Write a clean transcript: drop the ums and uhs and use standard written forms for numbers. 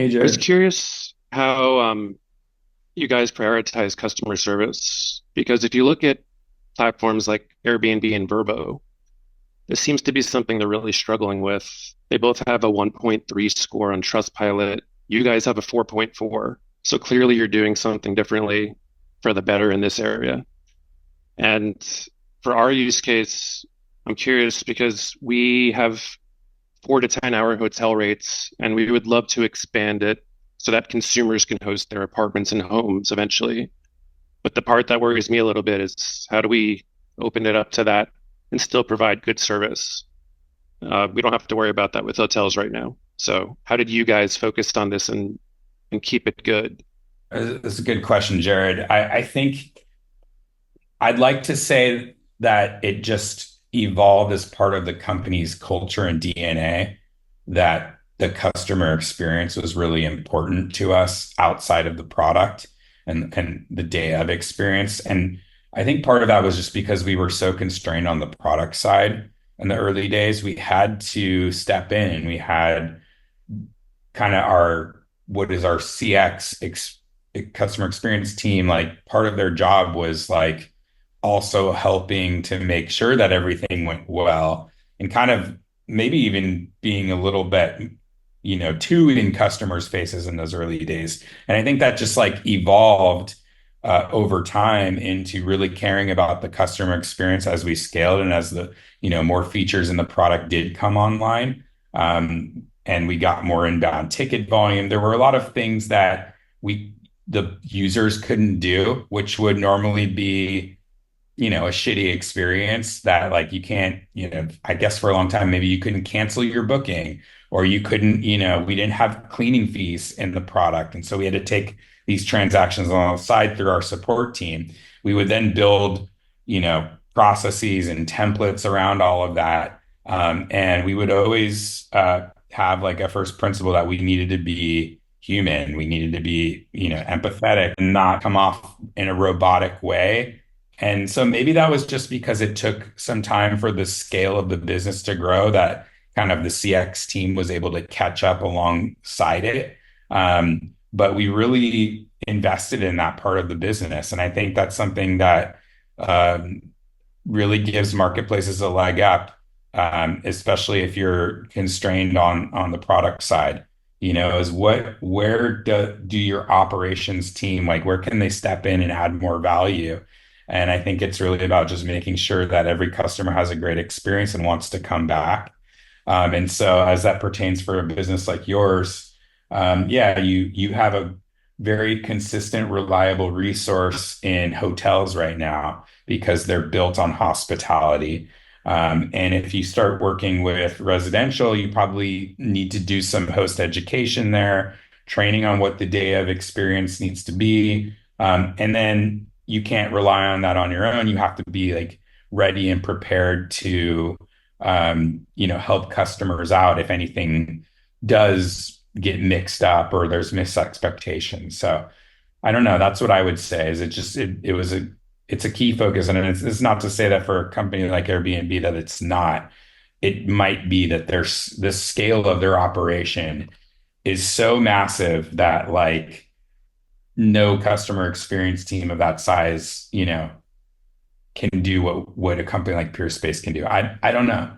Hey, I was Jared. curious how you guys prioritize customer service because if you look at platforms like Airbnb and Vrbo, this seems to be something they're really struggling with. They both have a 1.3 score on Trustpilot. You guys have a 4.4. So clearly you're doing something differently for the better in this area. And for our use case, I'm curious because we have 4 to 10 hour hotel rates, and we would love to expand it so that consumers can host their apartments and homes eventually. But the part that worries me a little bit is how do we open it up to that and still provide good service? We don't have to worry about that with hotels right now. So, how did you guys focus on this and keep it good? That's a good question, Jared. I think I'd like to say that it just evolved as part of the company's culture and DNA, that the customer experience was really important to us outside of the product and the day of experience. And I think part of that was just because we were so constrained on the product side in the early days. We had to step in and we had kind of our what is our customer experience team, like part of their job was like also helping to make sure that everything went well and kind of maybe even being a little bit, too in customers' faces in those early days. And I think that just like evolved over time into really caring about the customer experience as we scaled and as the, more features in the product did come online. And we got more inbound ticket volume. There were a lot of things that the users couldn't do, which would normally be, a shitty experience that like you can't, I guess for a long time, maybe you couldn't cancel your booking or you couldn't, we didn't have cleaning fees in the product. And so we had to take these transactions alongside through our support team. We would then build, processes and templates around all of that. And we would always have like a first principle that we needed to be human. We needed to be, empathetic and not come off in a robotic way. And so maybe that was just because it took some time for the scale of the business to grow that kind of the CX team was able to catch up alongside it. But we really invested in that part of the business. And I think that's something that um, really gives marketplaces a leg up, especially if you're constrained on the product side. Is where do your operations team, like where can they step in and add more value? And I think it's really about just making sure that every customer has a great experience and wants to come back. And so as that pertains for a business like yours, yeah, you have a very consistent, reliable resource in hotels right now because they're built on hospitality. And if you start working with residential, you probably need to do some host education there, training on what the day of experience needs to be. And then you can't rely on that on your own. You have to be like ready and prepared to, help customers out if anything does get mixed up or there's misexpectations. So I don't know. That's what I would say is it's a key focus. And it's not to say that for a company like Airbnb that it's not. It might be that there's the scale of their operation is so massive that like no customer experience team of that size, can do what a company like Peerspace can do. I don't know.